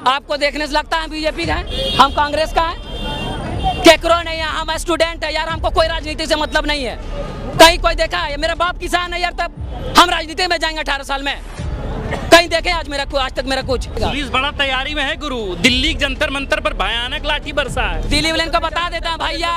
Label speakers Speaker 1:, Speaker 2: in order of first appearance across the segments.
Speaker 1: आपको देखने से लगता है बीजेपी का है, हम कांग्रेस का है, केकरो नहीं है, हम स्टूडेंट है यार, हमको कोई राजनीति से मतलब नहीं है। कहीं कोई देखा है? मेरा बाप किसान है यार, तब हम राजनीति में जाएंगे 18 साल में? कहीं देखे आज तक मेरा कुछ?
Speaker 2: पुलिस बड़ा तैयारी में है गुरु, दिल्ली जंतर मंतर पर भयानक लाठी बरसा है।
Speaker 1: दिल्ली वाले को बता देता है भैया,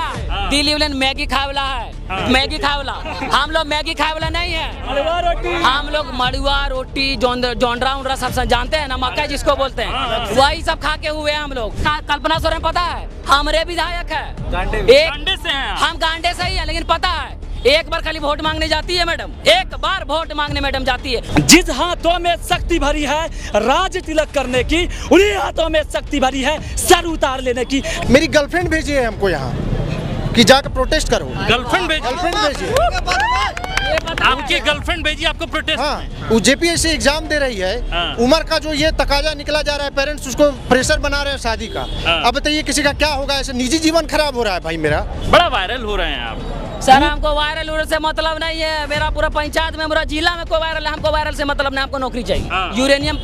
Speaker 1: दिल्ली वाले मैगी खावला है, मैगी खावला। हम लोग मैगी खावला नहीं है, हम लोग मड़ुआ रोटी जोंडरा उंडरा सब जानते हैं ना, मक्का जिसको बोलते हैं, वही सब खा के हुए हैं हम लोग। कल्पना सोरेन पता है, हमारे विधायक है, हम गांडे से ही है, लेकिन पता है एक बार खाली वोट मांगने जाती है मैडम, एक बार वोट मांगने मैडम जाती है।
Speaker 3: जिस हाथों में शक्ति भरी है राज तिलक करने की, उन्हीं हाथों में शक्ति भरी है सर उतार लेने की।
Speaker 4: मेरी गर्लफ्रेंड भेजी है हमको यहाँ कि जाकर प्रोटेस्ट करो।
Speaker 2: गर्लफ्रेंड भेजी? आपकी गर्लफ्रेंड भेजी आपको प्रोटेस्ट?
Speaker 4: हाँ, वो जेपीएससी एग्जाम दे रही है। उम्र का जो ये तकाजा निकला जा रहा है, पेरेंट्स उसको प्रेशर बना रहे हैं शादी का। अब बताइए किसी का क्या होगा, ऐसे निजी जीवन खराब हो रहा है भाई मेरा।
Speaker 2: बड़ा वायरल हो रहे हैं आप।
Speaker 1: सर हमको वायरल होने से मतलब नहीं है, मेरा पूरा पंचायत में पूरा जिला में कोई वायरल है, हमको वायरल से मतलब नहीं, हमको नौकरी चाहिए। यूरेनियम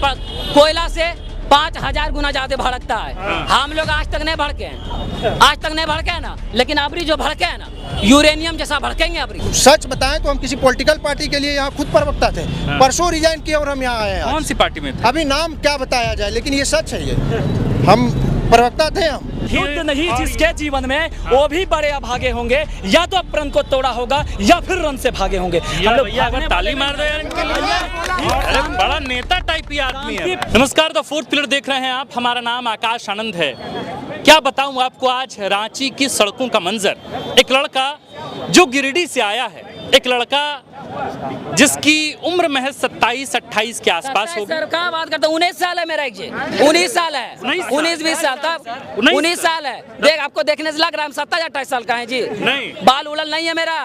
Speaker 1: कोयला से 5000 गुना ज्यादा भड़कता है। हम लोग आज तक नहीं भड़के हैं, आज तक नहीं भड़के हैं ना, लेकिन अबरी जो भड़के है ना, यूरेनियम जैसा भड़केंगे अबरी।
Speaker 4: सच बताएं तो हम किसी पॉलिटिकल पार्टी के लिए यहाँ खुद प्रवक्ता थे, परसों रिजाइन किया और हम यहाँ आए हैं।
Speaker 2: कौन सी पार्टी में थे?
Speaker 4: अभी नाम क्या बताया जाए, लेकिन ये सच है, ये हम प्रवक्ता थे। हम
Speaker 3: युद्ध नहीं जिसके जीवन में, वो भी बड़े अभागे होंगे, या तो प्रण को तोड़ा होगा या फिर रन से भागे होंगे। हम लोग
Speaker 2: ताली मार रहे हैं इनके लिए। अरे बड़ा नेता टाइप ही आदमी है। नमस्कार, द फोर्थ पिलर देख रहे हैं आप, हमारा नाम आकाश आनंद है। क्या बताऊं आपको आज रांची की सड़कों का मंजर। एक लड़का जो गिरिडीह से आया है, एक लड़का जिसकी उम्र महज 27-28 के आसपास होगी।
Speaker 1: सर क्या बात करते, 19 साल है मेरा, 19 साल है, 19-20 साल तक 19 साल है। देख आपको देखने से लग रहा है हम 27-28 साल का है जी।
Speaker 2: नहीं,
Speaker 1: बाल उड़ल नहीं है मेरा,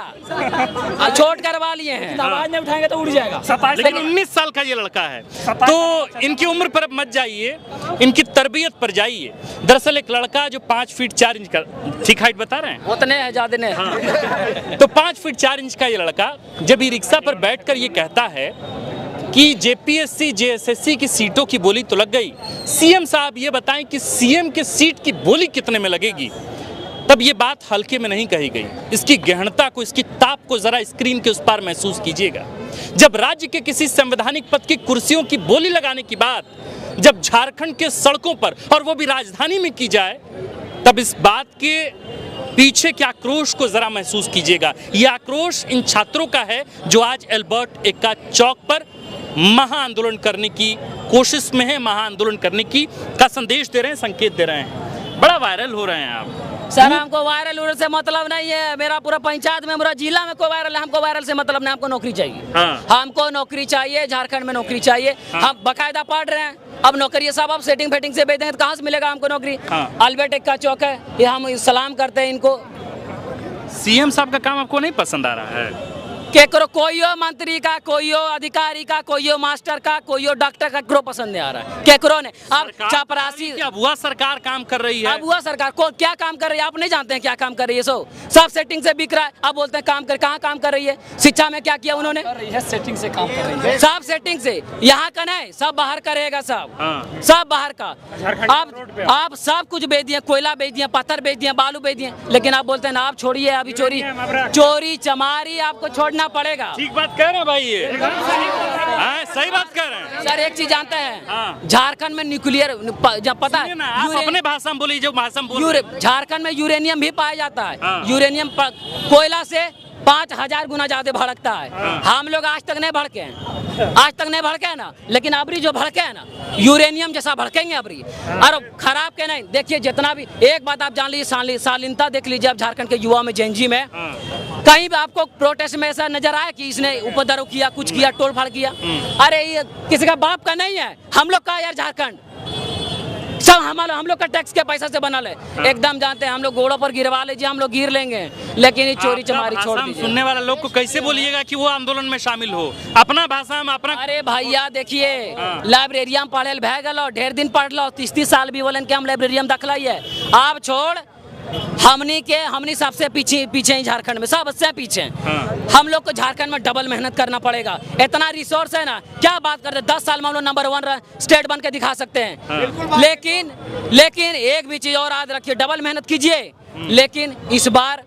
Speaker 1: छोट करवा लिए हैं।
Speaker 3: आवाज नहीं उठाएंगे तो उड़ जाएगा।
Speaker 2: लेकिन 19 साल का ये लड़का है, तो इनकी उम्र पर अब मत जाइए, इनकी तरबियत पर जाइए। दरअसल एक लड़का जो 5 फीट 4 इंच का, ठीक हाइट बता रहे हैं,
Speaker 1: उतने है ज्यादा नहीं।
Speaker 2: तो 5 फीट 4 इंच का ये लड़का जब ई रिक्शा पर बैठकर ये कहता है कि जेपीएससी जेएसएससी की सीटों की बोली तो लग गई, सीएम साहब ये बताएं कि सीएम के सीट की बोली कितने में लगेगी, तब ये बात हल्के में नहीं कही गई। इसकी गहनता को, इसकी ताप को जरा स्क्रीन के उस पार महसूस कीजिएगा। जब राज्य के किसी संवैधानिक पद की कुर्सियों की बोली लगाने की बात जब झारखंड के सड़कों पर, और वो भी राजधानी में की जाए, तब इस बात के पीछे के आक्रोश को जरा महसूस कीजिएगा। यह आक्रोश इन छात्रों का है जो आज एल्बर्ट एक्का चौक पर महा आंदोलन करने की कोशिश में है, महा आंदोलन करने का संदेश दे रहे हैं, संकेत दे रहे हैं। बड़ा वायरल हो रहे हैं आप।
Speaker 1: सर हमको वायरल होने से मतलब नहीं है, मेरा पूरा पंचायत में पूरा जिला में कोई वायरल है, हमको वायरल से मतलब नहीं, हमको नौकरी चाहिए। हमको नौकरी चाहिए, झारखंड में नौकरी चाहिए। हम बकायदा पढ़ रहे हैं, अब नौकरी सब आप सेटिंग फेटिंग से भेज देंगे तो कहाँ से मिलेगा हमको नौकरी? अल्बर्ट एक्का चौक है, ये हम सलाम करते हैं इनको।
Speaker 2: सीएम साहब का काम आपको नहीं पसंद आ रहा है?
Speaker 1: केकरो कोईयो मंत्री का, कोईयो अधिकारी का, कोईयो मास्टर का, कोईयो डॉक्टर का केकरो पसंद नहीं आ रहा है, केकरो ने। अब चपरासी
Speaker 2: अब हुआ सरकार काम कर रही है,
Speaker 1: अब हुआ सरकार को क्या काम कर रही है, आप नहीं जानते हैं क्या काम कर रही है? सब सेटिंग से बिक रहा है। अब बोलते हैं काम कर, कहाँ काम कर रही है? शिक्षा में क्या किया उन्होंने?
Speaker 3: सेटिंग से काम कर रही है,
Speaker 1: सब सेटिंग से, यहाँ का नहीं, सब बाहर करेगा, सब बाहर का। अब आप सब कुछ बेच दिए, कोयला बेच दिया, पत्थर बेच दिया, बालू बेच दिए, लेकिन आप बोलते हैं ना आप छोड़िए, अभी चोरी चमारी आपको छोड़ना पड़ेगा।
Speaker 2: ठीक बात कह रहे हैं भाई, ये सही बात कह रहे हैं।
Speaker 1: सर एक चीज जानते हैं, झारखंड में न्यूक्लियर पता है,
Speaker 2: आप अपने भाषा में बोलिए, जो भाषा में बोल।
Speaker 1: झारखंड में यूरेनियम भी पाया जाता है। यूरेनियम कोयला से 5000 गुना ज्यादा भड़कता है। हम लोग आज तक नहीं भड़के हैं, आज तक नहीं भड़के हैं ना, लेकिन अबरी जो भड़के हैं ना, यूरेनियम जैसा भड़केंगे अबरी। और खराब के नहीं, देखिए जितना भी, एक बात आप जान लीजिए, शालीनता देख लीजिए आप झारखंड के युवा में, जेनजी में, कहीं भी आपको प्रोटेस्ट में ऐसा नजर आया कि इसने उपद्रव किया, कुछ किया, तोड़ फाड़ किया? अरे ये किसी का बाप का नहीं है, हम लोग का यार झारखंड सब हम लोग का टैक्स के पैसा से बना ले। एकदम जानते हैं, हम लोग घोड़ों पर गिरवा लीजिए, हम लोग गिर लेंगे, लेकिन ये चोरी चमारी छोड़ दीजिए।
Speaker 2: सुनने वाला लोग को कैसे बोलिएगा कि वो आंदोलन में शामिल हो, अपना भाषा में अपना।
Speaker 1: अरे भैया देखिए, लाइब्रेरिया में पढ़े भे गलो, ढेर दिन पढ़ लो, 30 साल भी बोले कि हम लाइब्रेरिया में दखलाई है। आप छोड़ हमनी सबसे पीछे हैं झारखंड में, सबसे पीछे हैं। हम लोग को झारखंड में डबल मेहनत करना पड़ेगा। इतना रिसोर्स है ना, क्या बात करते, 10 साल में हम लोग नंबर 1 स्टेट बन के दिखा सकते हैं। लेकिन एक भी चीज और याद रखिए, डबल मेहनत कीजिए, लेकिन इस बार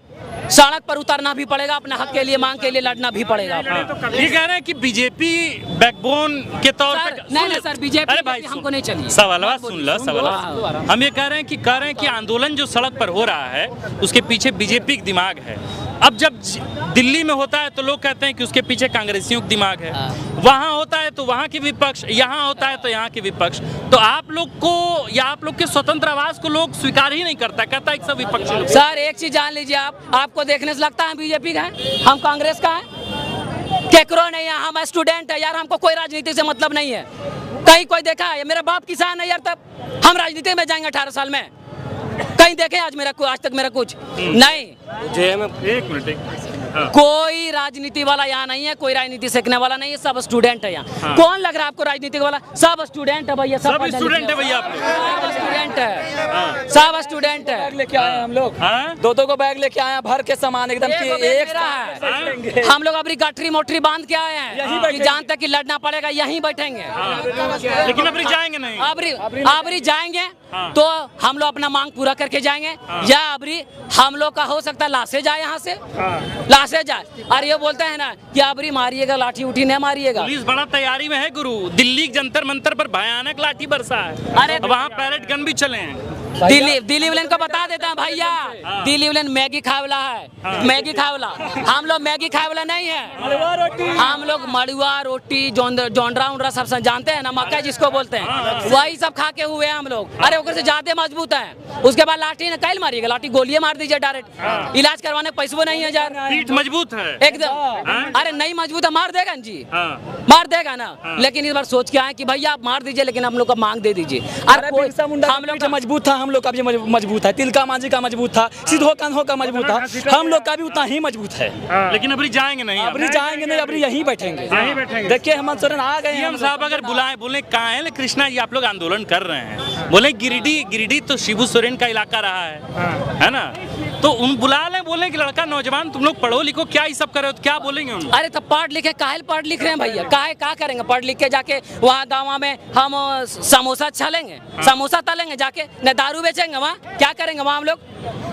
Speaker 1: सड़क पर उतरना भी पड़ेगा, अपने हक के लिए, मांग के लिए लड़ना भी पड़ेगा।
Speaker 2: ये कह रहे हैं कि बीजेपी बैकबोन के तौर पर
Speaker 1: नहीं सर, बीजेपी
Speaker 2: अरे भाई
Speaker 1: हमको नहीं चाहिए।
Speaker 2: सवाल सुन लो, सवाल हम ये कह रहे हैं कि आंदोलन जो सड़क पर हो रहा है उसके पीछे बीजेपी का दिमाग है। अब जब दिल्ली में होता है तो लोग कहते हैं कि उसके पीछे कांग्रेसियों का दिमाग है, वहाँ होता है तो वहाँ के विपक्ष, यहाँ होता है तो यहाँ के विपक्ष। तो आप लोग को या आप लोग के स्वतंत्र आवाज को लोग स्वीकार ही नहीं करता, कहता है कि सब विपक्षी लोग।
Speaker 1: सर एक चीज जान लीजिए, आपको देखने से लगता है बीजेपी का है, हम कांग्रेस का है, केकरो नहीं है, हम स्टूडेंट है यार, हमको कोई राजनीति से मतलब नहीं है। कहीं कोई देखा है? मेरा बाप किसान है यार, तब हम राजनीति में जाएंगे 18 साल में? कहीं देखे आज तक मेरा कुछ नहीं।
Speaker 2: एक मिनट,
Speaker 1: कोई राजनीति वाला यहाँ नहीं है, कोई राजनीति सीखने वाला नहीं है, सब स्टूडेंट है यहाँ। कौन लग रहा है आपको राजनीति वाला? सब स्टूडेंट है भैया,
Speaker 2: सब स्टूडेंट है भैया,
Speaker 1: सब स्टूडेंट है, सब स्टूडेंट है।
Speaker 3: बैग लेके आए हम लोग, दो को बैग लेके आए भर के सामान एकदम कि एक
Speaker 1: है। हम लोग अभी गठरी मोटरी बांध के आए हैं, जानते कि लड़ना पड़ेगा, यहीं बैठेंगे।
Speaker 2: लेकिन अभी जाएंगे नहीं,
Speaker 1: अबरी जाएंगे तो हम लोग अपना मांग पूरा करके जाएंगे, या अबरी हम लोग का हो सकता है लाशें जाए यहाँ से, लाशें जाए। और ये बोलते हैं ना कि अबरी मारिएगा, लाठी उठी नहीं मारिएगा।
Speaker 2: पुलिस बड़ा तैयारी में है गुरु, दिल्ली के जंतर मंतर पर भयानक लाठी बरसा है,
Speaker 1: अरे
Speaker 2: वहाँ पैलेट गन भी चले हैं।
Speaker 1: दिल्ली वाले को बता देता है भैया, दिल्ली वाले मैगी खावला है, मैगी खावला। हम लोग मैगी खावला नहीं है, हम लोग मड़ुआ रोटी, जोंडरा उंडरा सब जानते हैं ना, मक्का जिसको बोलते हैं, वही सब खा के हुए हैं हम लोग। अरे ओकर से ज्यादा मजबूत है। उसके बाद लाठी ने कैल मारिएगा, लाठी गोलियां मार दीजिए डायरेक्ट, इलाज करवाने पैसे नहीं है यार।
Speaker 2: पीठ मजबूत है
Speaker 1: एकदम, अरे नहीं मजबूत है, मार देगा जी, मार देगा ना। लेकिन इस बार सोच के आए कि भैया आप मार दीजिए, लेकिन हम लोग का मांग दे दीजिए।
Speaker 3: हम लोग का मजबूत था, हम लोग का भी मजबूत है, तिलका मांझी का मजबूत था, सिद्धो कान्हो का मजबूत था, हम लोग का भी उतना ही मजबूत है।
Speaker 2: लेकिन अभी जाएंगे नहीं,
Speaker 3: अभी जाएंगे नहीं, अभी यहीं बैठेंगे। देखिए हेमंत सोरेन आ गए
Speaker 2: हैं साहब, अगर बुलाए बोले कहाँ है कृष्णा जी, आप लोग आंदोलन कर रहे हैं, बोले गिरिडीह तो शिबू सोरेन का इलाका रहा है ना, तो उन बुला ले, बोले कि लड़का नौजवान तुम लोग पढ़ो लिखो, क्या ये सब कर रहे हो, तो क्या बोलेंगे उन?
Speaker 1: अरे तो पढ़ लिखे काहे पढ़ लिख रहे हैं भैया, काहे क्या करेंगे? पढ़ लिख के जाके वहाँ गाँव में हम समोसा छालेंगे, समोसा तलेंगे जाके, न दारू बेचेंगे वहाँ, क्या करेंगे वहाँ हम लोग?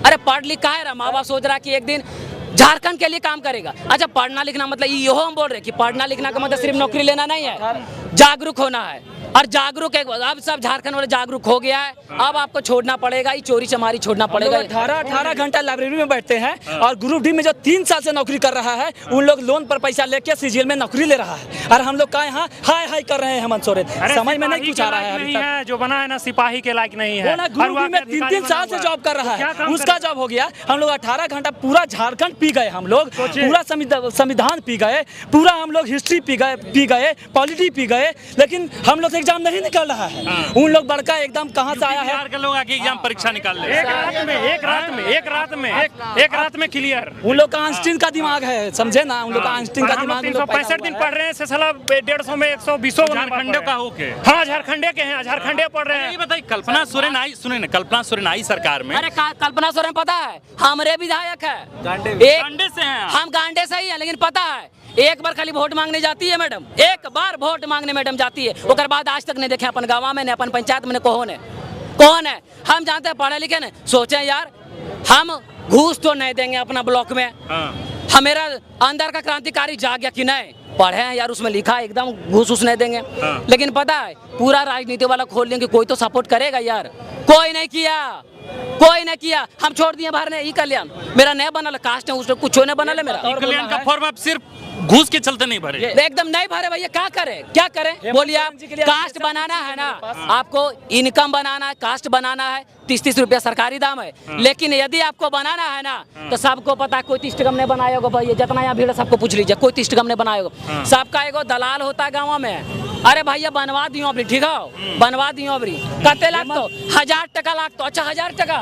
Speaker 1: अरे पढ़ लिख काहे रहा, माँ बाप सोच रहा कि एक दिन झारखंड के लिए काम करेगा। अच्छा पढ़ना लिखना मतलब ये हम बोल रहे कि पढ़ना लिखना का मतलब सिर्फ नौकरी लेना नहीं है, जागरूक होना है। और जागरूक अब सब झारखंड वाले जागरूक हो गया है, अब आपको छोड़ना पड़ेगा, ये चोरी चमारी छोड़ना पड़ेगा।
Speaker 3: 18 घंटा लाइब्रेरी में बैठते हैं, और ग्रुप डी में जो 3 साल से नौकरी कर रहा है, उन लोग लोन पर पैसा लेके सीजीएल में नौकरी ले रहा है, और हम लोग का यहाँ हाय हाय कर रहे हैं हेमंत सोरेन। समझ में नहीं कुछ आ रहा है अभी तक।
Speaker 2: जो बना है ना सिपाही के लायक नहीं है,
Speaker 3: ग्रुप डी में 3 साल से जॉब कर रहा है, उसका जॉब हो गया। हम लोग 18 घंटा पूरा झारखंड पी गए, हम लोग पूरा संविधान पी गए, पूरा हम लोग हिस्ट्री पी गए, पॉलिटी पी गए, लेकिन हम लोग एग्जाम नहीं निकल रहा है। उन लोग बड़का एकदम कहाँ से आया है,
Speaker 2: लोग आके एग्जाम परीक्षा निकाल ले, एक रात में क्लियर।
Speaker 3: उन लोग का आइंस्टीन का दिमाग है, समझे ना, उन लोग का आइंस्टीन का दिमाग।
Speaker 2: 365 दिन पढ़ रहे हैं, साला 150 में 120 झारखंडे का होके, हाँ झारखंडे के हैं, झारखंडे पढ़ रहे हैं। ये बताइए कल्पना सोरेन आई, सुने ना, कल्पना सोरेन आई सरकार में।
Speaker 1: अरे कल्पना सोरेन पता है हमारे विधायक है,
Speaker 2: गांडे से हैं
Speaker 1: हम, गांडे से ही है, लेकिन पता है एक बार खाली वोट मांगने जाती है मैडम, एक बार वोट मांगने मैडम जाती है, उसके बाद आज तक नहीं देखे अपन गाँव में, अपन पंचायत में कौन है। हम जानते हैं पढ़े लिखे ने, सोचे यार हम घूस तो नहीं देंगे अपना ब्लॉक में, हमारा अंदर का क्रांतिकारी जाग गया कि नहीं, पढ़े हैं यार, उसमें लिखा है एकदम घूस नहीं देंगे। लेकिन पता है पूरा राजनीति वाला खोल लेंगे, कोई तो सपोर्ट करेगा यार, कोई नहीं किया, हम छोड़ दिए भरने ई कल्याण, मेरा नहीं बनल, कास्ट है उसमें कुछ नहीं बनल है मेरा।
Speaker 2: कल्याण का फॉर्म आप सिर्फ घूस के चलते नहीं भरे,
Speaker 1: एकदम नहीं भरे भैया, क्या करें बोलिए आप? कास्ट बनाना है ना, आपको इनकम बनाना है, कास्ट बनाना है, 30-30 रुपया सरकारी दाम है, लेकिन यदि आपको बनाना है ना तो सबको पता है कोई 30 टका नहीं बनाया होगा भैया, जितना यहाँ भीड़ सबको पूछ लीजिए, कोई 30 टका नहीं बनाया होगा। सबका एगो दलाल होता है गाँव में, अरे भैया बनवा दियो अबरी, ठीक है बनवा दियो अबरी, कते लाख तो 1000 टका लाख तो, अच्छा 1000 टका,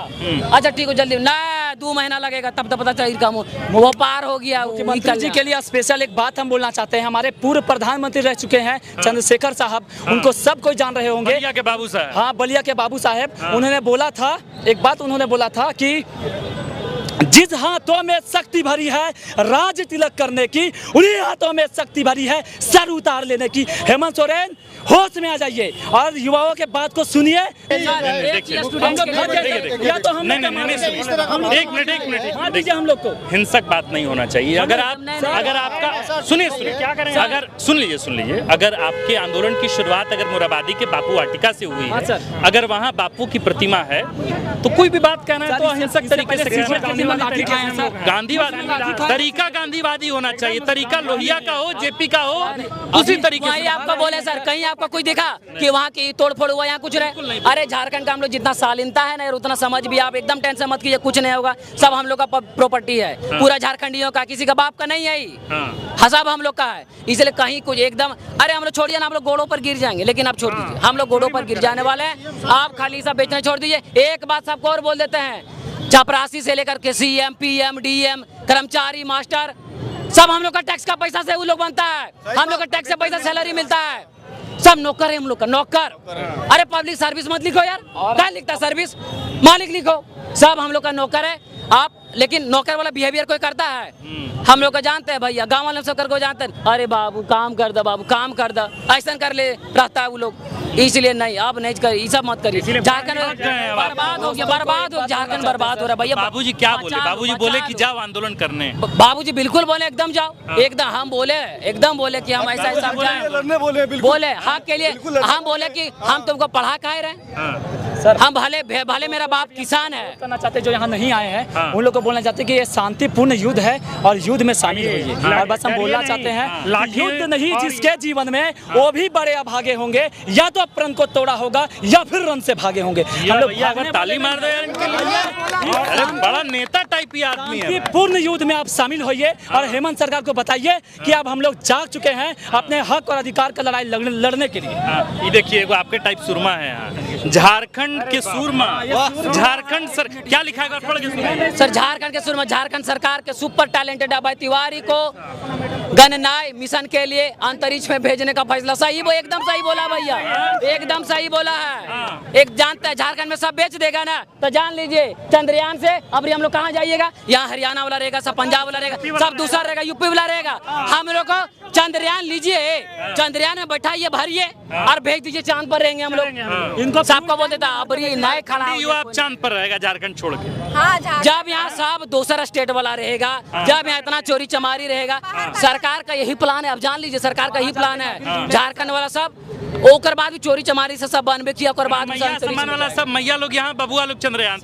Speaker 1: अच्छा ठीक है जल्दी ना, 2 महीना लगेगा तब तो पता चलेगा वो पार हो गया।
Speaker 3: मुख्यमंत्री जी के लिए स्पेशल एक बात हम बोलना चाहते हैं, हमारे पूर्व प्रधानमंत्री रह चुके हैं चंद्रशेखर साहब, उनको सब कोई जान रहे होंगे,
Speaker 2: बलिया के बाबू साहब।
Speaker 3: हाँ बलिया के बाबू साहब, उन्होंने बोला था एक बात उन्होंने बोला था कि जिस हाथों में शक्ति भरी है राज तिलक करने की, उन्हीं हाथों में शक्ति भरी है सर उतार लेने की। हेमंत सोरेन होश में आ जाइए और युवाओं के बात को सुनिए। हम लोग को
Speaker 2: हिंसक बात नहीं होना चाहिए। अगर आपका सुनिए अगर सुन लीजिए अगर आपके आंदोलन की शुरुआत अगर मुराबादी के बापू वाटिका से हुई है, अगर वहाँ बापू की प्रतिमा है तो कोई भी बात कहना है तो अहिंसक तरीके से तरीका गांधीवादी होना चाहिए। तरीका लोहिया का हो, जेपी का हो, उसी तरीके से।
Speaker 1: आपका बोले सर, कहीं आपका कोई देखा कि वहाँ की तोड़फोड़ हुआ, यहाँ कुछ रहे? अरे झारखंड का हम लोग जितना शालीनता है ना उतना समझ भी, आप एकदम टेंशन मत कीजिए, कुछ नहीं होगा। सब हम लोग का प्रॉपर्टी है, पूरा झारखंडियों का, किसी का बाप का नहीं है। सब हम लोग का है, इसलिए कहीं कुछ एकदम। अरे हम लोग छोड़िए ना, हम लोग घोड़ों पर गिर जाएंगे, लेकिन आप छोड़ दीजिए, हम लोग घोड़ों पर गिर जाने वाले हैं। आप खाली सब बेचना छोड़ दीजिए। एक बात सबको और बोल देते हैं, चपरासी से लेकर के सीएम, पीएम, डीएम, कर्मचारी, मास्टर, सब हम लोग का टैक्स का पैसा से वो लोग बनता है। हम लोग का टैक्स से पैसा सैलरी मिलता है। सब नौकर है हम लोग का, नौकर। अरे पब्लिक सर्विस मत लिखो यार, क्या लिखता है सर्विस, मालिक लिखो। सब हम लोग का नौकर है आप, लेकिन नौकर वाला बिहेवियर कोई करता है? हम लोग को जानते हैं भैया, गांव वाले सब को जानते हैं। अरे बाबू काम कर दो, बाबू काम कर दो, ऐसा कर ले रहता है वो लोग। इसलिए नहीं, आप नहीं करिए, ये सब मत करिए। झारखंड बर्बाद हो गया, बर्बाद हो, झारखंड बर्बाद हो रहा है भैया।
Speaker 2: बाबूजी क्या बोले? बाबूजी बोले कि जाओ आंदोलन करने।
Speaker 1: बाबूजी बिल्कुल बोले एकदम जाओ, एकदम। हम बोले एकदम बोले कि हम ऐसा ऐसा बोले हक के लिए। हम बोले कि हम तुमको पढ़ा खाए रहे सर, हम भले मेरा बाप किसान है।
Speaker 3: करना चाहते जो यहाँ नहीं आए हैं उन लोग को बोलना चाहते हैं कि ये शांतिपूर्ण युद्ध है और युद्ध में शामिल होइए। और बस हम बोलना चाहते हैं, युद्ध नहीं जिसके जीवन में वो भी बड़े अभागे होंगे, या तो प्रण को तोड़ा होगा या फिर रन से भागे होंगे। हम लोग
Speaker 2: ताली मार दो यार इनके लिए। अरे बड़ा नेता टाइप ही आदमी है।
Speaker 3: पूर्ण युद्ध में आप शामिल होइए और हेमंत सरकार को बताइए कि अब हम लोग जाग चुके हैं अपने हक और अधिकार का लड़ाई लड़ने के लिए।
Speaker 2: ये देखिए आपके टाइप सुरमा है यहाँ, झारखंड के सूरमा, झारखंड सर क्या लिखा है पढ़ के
Speaker 1: सर? झारखंड के सूरमा, झारखंड सरकार के सुपर टैलेंटेड अभय तिवारी को गणनाय मिशन के लिए अंतरिक्ष में भेजने का फैसला। सही, वो एकदम सही बोला भैया, एकदम सही बोला है। एक जानता है झारखंड में सब बेच देगा ना, तो जान लीजिए चंद्रयान से अब हम लोग कहाँ जाइएगा? यहाँ हरियाणा वाला रहेगा, सब पंजाब वाला रहेगा, सब दूसरा रहेगा, यूपी वाला रहेगा। हम लोग को चंद्रयान लीजिए, चंद्रयान में बैठाइए, भरिए और भेज दीजिए, चांद पर रहेंगे हम लोग। इनको सबको बोल देता अब ये नए खड़ा
Speaker 2: आप चांद पर रहेगा झारखंड छोड़ के।
Speaker 1: जब यहाँ सब दूसरा स्टेट वाला रहेगा, जब यहाँ इतना चोरी चमारी रहेगा, सरकार का यही प्लान है। अब जान लीजिए सरकार का यही प्लान है, झारखंड वाला सब ओकर बाद भी चोरी चमारी से सब बनबे किया, ओकर बाद
Speaker 2: सामान वाला सब मैया लोग यहाँ, बबुआ लोग चंद्रयान,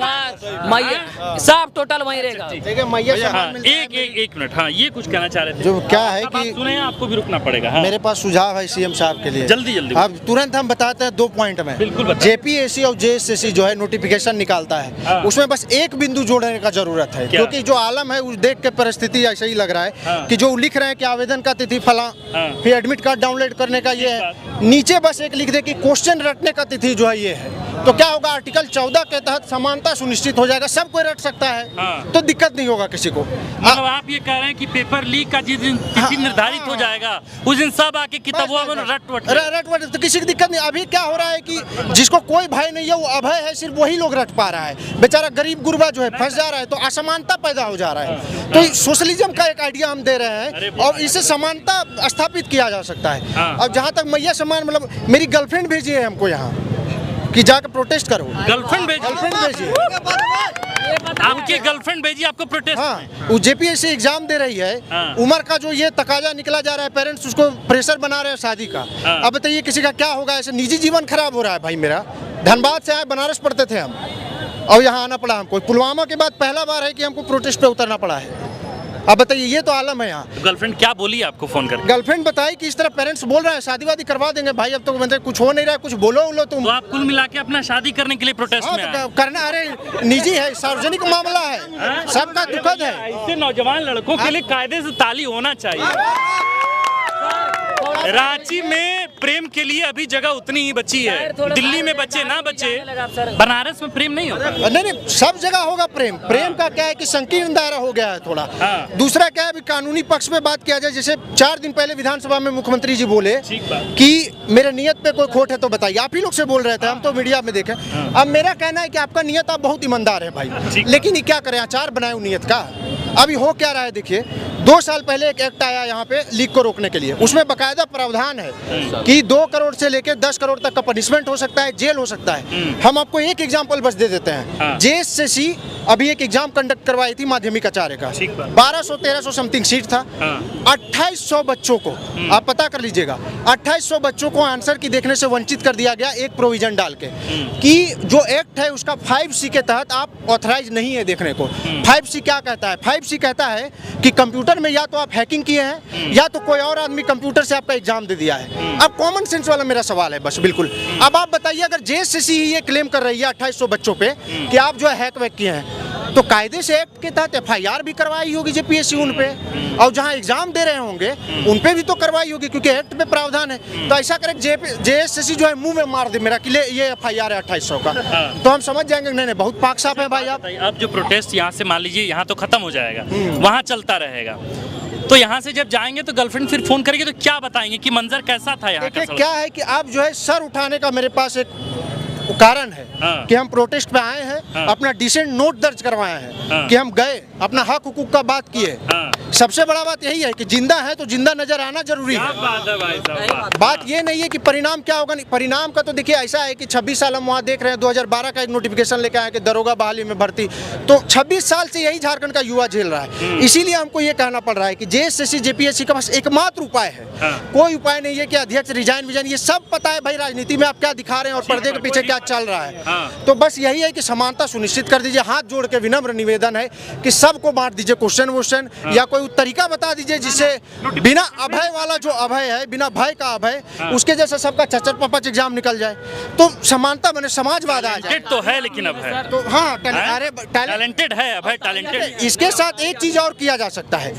Speaker 1: मैया सब टोटल वहीं रहेगा।
Speaker 2: एक मिनट, हाँ ये कुछ कहना चाह रहे थे?
Speaker 4: जो क्या है कि
Speaker 2: सुने आपको भी रुकना पड़ेगा।
Speaker 4: मेरे पास सुझाव है सीएम साहब के लिए,
Speaker 2: जल्दी
Speaker 4: अब तुरंत हम बताते हैं 2 पॉइंट में।
Speaker 2: बिल्कुल।
Speaker 4: जेपीएससी और जेएसएससी जो है नोटिफिकेशन निकालता है, उसमें बस एक बिंदु जोड़ने का जरूरत है, क्योंकि जो आलम है उस देख के परिस्थिति ऐसे ही लग रहा है कि जो लिख रहे हैं कि आवेदन का तिथि फला, फिर एडमिट कार्ड डाउनलोड करने का ये है, नीचे बस एक लिख दे कि क्वेश्चन रटने का तिथि जो है ये है। तो क्या होगा? आर्टिकल 14 के तहत समानता सुनिश्चित हो जाएगा, सब कोई रट सकता है, तो दिक्कत नहीं होगा किसी को।
Speaker 2: मतलब आप ये कह रहे हैं कि पेपर लीक का जिस दिन तिथि निर्धारित हो जाएगा उस दिन सब आके किताबों में रट
Speaker 4: तो किसी की दिक्कत नहीं। अभी क्या हो रहा है कि जिसको कोई भय नहीं है, वो अभय है, सिर्फ वही लोग रट पा रहा है। बेचारा गरीब गुरबा जो है फंस जा रहा है, तो असमानता पैदा हो जा रहा है। तो सोशलिज्म का एक आइडिया हम दे रहे हैं और इससे समानता स्थापित किया जा सकता है। अब जहाँ तक मैया सम्मान, मतलब मेरी गर्लफ्रेंड भेजी है हमको यहाँ कि जाकर प्रोटेस्ट करो।
Speaker 2: गर्लफ्रेंड भेजी, आपकी गर्लफ्रेंड भेजी आपको प्रोटेस्ट?
Speaker 4: हाँ, वो जेपीएससी एग्जाम दे रही है। उम्र का जो ये तकाजा निकला जा रहा है, पेरेंट्स उसको प्रेशर बना रहे हैं शादी का। अब बताइए किसी का क्या होगा? ऐसे निजी जीवन खराब हो रहा है भाई मेरा। धनबाद से आए, बनारस पढ़ते थे हम और यहाँ आना पड़ा हमको। पुलवामा के बाद पहला बार है कि हमको प्रोटेस्ट पे उतरना पड़ा है। अब बताइए, ये तो आलम है यहाँ।
Speaker 2: गर्लफ्रेंड क्या बोली आपको फोन करके?
Speaker 4: गर्लफ्रेंड बताई कि इस तरह पेरेंट्स बोल रहे हैं शादी वादी करवा देंगे। भाई अब तो मतलब कुछ हो नहीं रहा है, कुछ बोलो उलो तुम।
Speaker 2: तो आप कुल मिला के अपना शादी करने के लिए प्रोटेस्ट में आए?
Speaker 4: करना, अरे निजी है, सार्वजनिक मामला है, सबका दुखद है।
Speaker 2: ऐसे नौजवान लड़कों के लिए कायदे से ताली होना चाहिए। रांची में प्रेम के लिए अभी जगह उतनी ही बची है।
Speaker 1: थोड़ा
Speaker 2: दिल्ली में बचे ना बचे, बनारस में प्रेम नहीं होगा।
Speaker 4: नहीं नहीं, सब जगह होगा प्रेम। प्रेम का क्या है कि संकीर्ण दायरा हो गया है थोड़ा। दूसरा क्या है, अभी कानूनी पक्ष में बात किया जाए, जैसे 4 दिन पहले विधानसभा में मुख्यमंत्री जी बोले कि मेरे नियत पे कोई खोट है तो बताइए। आप ही लोग से बोल रहे थे, हम तो मीडिया में देखे। अब मेरा कहना है कि आपका नियत आप बहुत ईमानदार है भाई, लेकिन ये क्या करें, अचार बनाए नियत का। अभी हो क्या रहा है देखिए, 2 साल पहले एक एक्ट आया यहाँ पे लीक को रोकने के लिए, उसमें बकायदा प्रावधान है कि 2 करोड़ से लेकर 10 करोड़ तक का पनिशमेंट हो सकता है, जेल हो सकता है। हम आपको एक एग्जांपल बस दे देते हैं। जेएसएससी अभी एक एग्जाम कंडक्ट करवाई थी माध्यमिक आचार्य का, 1200-1300 समथिंग सीट था। 2800 बच्चों को, आप पता कर लीजिएगा, 2800 बच्चों को आंसर की देखने से वंचित कर दिया गया एक प्रोविजन डाल के कि जो एक्ट है उसका 5C के तहत आप ऑथराइज नहीं है देखने को। 5C क्या कहता है? 5C कहता है कि कंप्यूटर में या तो आप हैकिंग किए हैं या तो कोई और आदमी कंप्यूटर से आपका एग्जाम दे दिया है। अब कॉमन सेंस वाला मेरा सवाल है बस, बिल्कुल। अब आप बताइए, अगर जेएसएससी ये क्लेम कर रही है 2800 बच्चों पे कि आप जो है हैक वैक किए हैं, तो कायदे से एक्ट के तहत FIR भी करवाई होगी जेपीएससी उन पे, और जहां एग्जाम दे रहे होंगे उन पे भी तो करवाई होगी, क्योंकि एक्ट में प्रावधान है। तो ऐसा करे जेएसएससी जो है मुंह में मार दे मेरा कि ये FIR है 2800 का, तो हम समझ जाएंगे नहीं नहीं बहुत पाक साफ है भाई। आप
Speaker 2: अब जो प्रोटेस्ट यहाँ से मान लीजिए यहाँ तो खत्म हो जाएगा, वहाँ चलता रहेगा, तो यहाँ से जब जाएंगे तो गर्लफ्रेंड फिर फोन करेगी तो क्या बताएंगे कि मंजर कैसा था यहाँ का?
Speaker 4: क्या है कि आप जो है सर उठाने का मेरे पास एक कारण है कि हम प्रोटेस्ट पे आए हैं, अपना डिसेंट नोट दर्ज करवाए हैं कि हम गए, अपना हक हुकूक का बात किए। सबसे बड़ा बात यही है कि जिंदा है तो जिंदा नजर आना जरूरी है। बात ये नहीं है कि परिणाम क्या होगा, नहीं परिणाम का तो देखिए ऐसा है कि 26 साल हम वहाँ देख रहे हैं, 2012 का एक नोटिफिकेशन लेके आए कि दरोगा बहाली में भर्ती, तो 26 साल से यही झारखंड का युवा झेल रहा है। इसीलिए हमको ये कहना पड़ रहा है कि जेएसएससी जेपीएससी का बस एकमात्र उपाय है, कोई उपाय नहीं है कि अध्यक्ष रिजाइन विजाइन, ये सब पता है भाई राजनीति में आप क्या दिखा रहे हैं और पर्दे के पीछे क्या चल रहा है। तो बस यही है कि समानता सुनिश्चित कर दीजिए। हाथ जोड़ के विनम्र निवेदन है कि सबको बांट दीजिए क्वेश्चन वोश्चन, या कोई तरीका बता दीजिए जिससे बिना अभय वाला जो अभय है, बिना भय का अभय, उसके जैसा सबका चचर पपच एग्जाम निकल जाए, तो समानता बने, समाजवाद आ जाए।
Speaker 2: तो है लेकिन अब है
Speaker 4: तो हाँ,
Speaker 2: टैलेंटेड है अभय, टैलेंटेड।
Speaker 4: इसके साथ एक चीज और किया जा सकता है,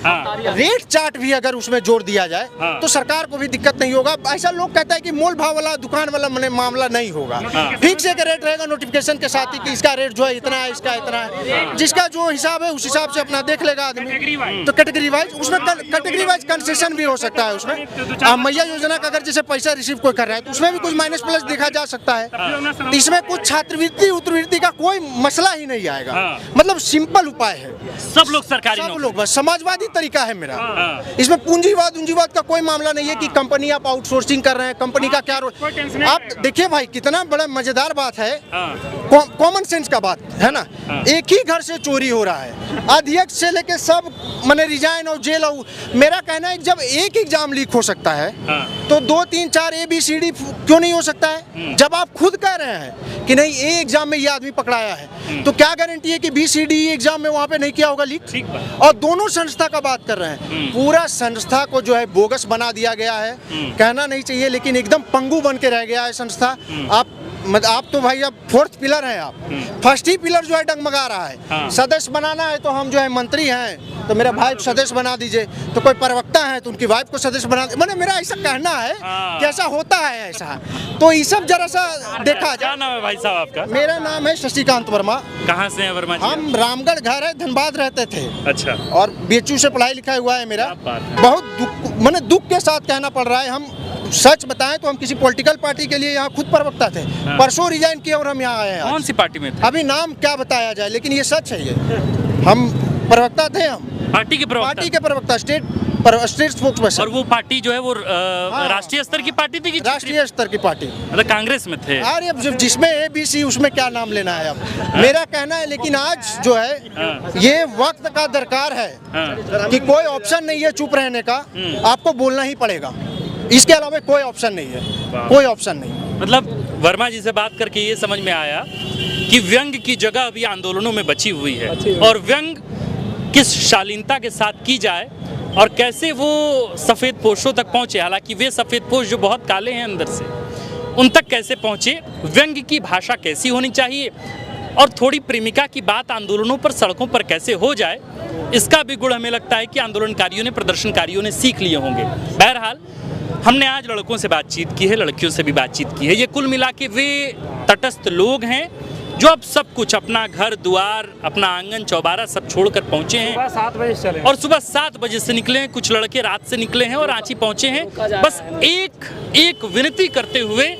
Speaker 4: रेट चार्ट भी अगर उसमें जोड़ दिया जाए तो सरकार को भी दिक्कत नहीं होगा। ऐसा लोग कहता है कि मोल भाव वाला दुकान वाला मामला नहीं होगा, फिक्स एक रेट रहेगा नोटिफिकेशन के साथ ही कि इसका रेट जो है इतना है, इसका इतना है, जिसका जो हिसाब है उस हिसाब से अपना देख लेगा आदमी। तो कैटेगरी वाइज उसमें कैटेगरी वाइज कंसेशन भी हो सकता है उसमें। मैया योजना का अगर जैसे पैसा रिसीव कोई कर रहा है तो उसमें भी कुछ माइनस प्लस देखा जा सकता है। तो इसमें कुछ छात्रवृत्ति उत्तरवृत्ति का कोई मसला ही नहीं आएगा, मतलब सिंपल उपाय है।
Speaker 2: सब लोग सरकारी,
Speaker 4: सब लोग, बस समाजवादी तरीका है मेरा। इसमें पूंजीवाद का कोई मामला नहीं है कि कंपनी आप आउटसोर्सिंग कर रहे हैं, कंपनी का क्या रोल। आप देखिए भाई कितना बड़ा मजेदार बात है, कॉमन सेंस का बात है ना। एक ही घर से चोरी हो रहा है, अध्यक्ष से लेके सब मैंने रिजाइन और जेल। मेरा कहना है जब एक एग्जाम लीक हो सकता है तो 2, 3, 4 ABCD क्यों नहीं हो सकता है? जब आप खुद कह रहे हैं कि नहीं ए एग्जाम में ये आदमी पकड़ाया है, तो क्या गारंटी है कि BCD एग्जाम में वहां पे नहीं किया होगा लीक? और दोनों संस्था का बात कर रहे हैं, पूरा संस्था को जो है बोगस बना दिया गया है। कहना नहीं चाहिए लेकिन एकदम पंगु बन के रह गया है संस्था। आप तो भाई अब 4th पिलर हैं, आप 1st ही पिलर जो है डगमगा रहा है। सदस्य बनाना है तो हम जो है मंत्री हैं तो मेरा भाई सदस्य बना दीजिए, तो कोई प्रवक्ता है तो उनकी वाइफ को सदस्य बना दीजिए। मैंने मेरा ऐसा कहना है कि ऐसा होता है ऐसा, तो ये सब जरा सा देखा जाए।
Speaker 2: क्या नाम है भाई साहब आपका?
Speaker 4: मेरा नाम है शशिकांत वर्मा।
Speaker 2: कहाँ से हैं वर्मा जी?
Speaker 4: हम रामगढ़ घर है, धनबाद रहते थे।
Speaker 2: अच्छा।
Speaker 4: और BHU से पढ़ाई लिखाई हुआ है मेरा। बहुत दुख के साथ कहना पड़ रहा है, हम सच बताएं तो हम किसी पॉलिटिकल पार्टी के लिए यहाँ खुद प्रवक्ता थे, परसों रिजाइन किया और हम यहाँ आए हैं।
Speaker 2: कौन सी पार्टी में थे?
Speaker 4: अभी नाम क्या बताया जाए, लेकिन ये सच है, ये हम प्रवक्ता थे, हम
Speaker 2: पार्टी के
Speaker 4: प्रवक्ता स्टेट स्पोक्सपर्सन।
Speaker 2: और वो पार्टी जो है वो राष्ट्रीय स्तर की पार्टी थी कि
Speaker 4: राष्ट्रीय स्तर की पार्टी,
Speaker 2: मतलब कांग्रेस में थे?
Speaker 4: अरे अब जिसमें ABC उसमें क्या नाम लेना है अब, मेरा कहना है। लेकिन आज जो है ये वक्त का दरकार है कि कोई ऑप्शन नहीं है चुप रहने का, आपको बोलना ही पड़ेगा, इसके अलावा कोई ऑप्शन नहीं है, कोई ऑप्शन नहीं।
Speaker 2: मतलब वर्मा जी से बात करके ये समझ में आया कि व्यंग की जगह अभी आंदोलनों में बची हुई है, और व्यंग किस शालीनता के साथ की जाए और कैसे वो सफ़ेद पोशों तक पहुँचे। हालांकि वे सफ़ेद पोश जो बहुत काले हैं अंदर से, उन तक कैसे पहुँचे, व्यंग की भाषा कैसी होनी चाहिए, और थोड़ी प्रेमिका की बात आंदोलनों पर सड़कों पर कैसे हो जाए, इसका भी गुण हमें लगता है कि आंदोलनकारियों ने, प्रदर्शनकारियों ने सीख लिए होंगे। बहरहाल हमने आज लड़कों से बातचीत की है, लड़कियों से भी बातचीत की है। ये कुल मिला के वे तटस्थ लोग हैं जो अब सब कुछ, अपना घर द्वार, अपना आंगन चौबारा सब छोड़कर पहुंचे हैं।
Speaker 5: सुबह 7 बजे चले
Speaker 2: और सुबह 7 बजे से निकले हैं, कुछ लड़के रात से निकले हैं और रांची पहुंचे हैं। बस एक विनती करते हुए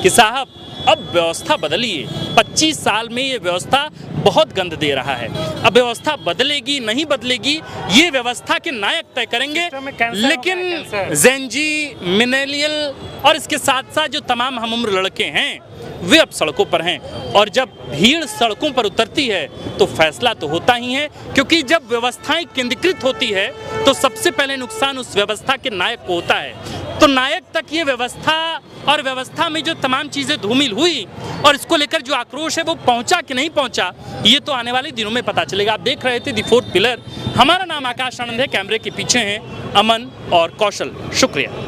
Speaker 2: कि साहब अब व्यवस्था बदलिए। 25 साल में ये व्यवस्था बहुत गंद दे रहा है। अब व्यवस्था बदलेगी नहीं बदलेगी ये व्यवस्था के नायक तय करेंगे। लेकिन जेनजी, मिलेनियल और इसके साथ साथ जो तमाम हमउम्र लड़के हैं वे अब सड़कों पर हैं। और जब भीड़ सड़कों पर उतरती है तो फैसला तो होता ही है, क्योंकि जब व्यवस्थाएं केंद्रीकृत होती है तो सबसे पहले नुकसान उस व्यवस्था के नायक को होता है। तो नायक तक ये व्यवस्था और व्यवस्था में जो तमाम चीज़ें धूमिल हुई और इसको लेकर जो आक्रोश है वो पहुंचा कि नहीं पहुंचा, ये तो आने वाले दिनों में पता चलेगा। आप देख रहे थे द फोर्थ पिलर। हमारा नाम आकाश आनंद है, कैमरे के पीछे हैं अमन और कौशल। शुक्रिया।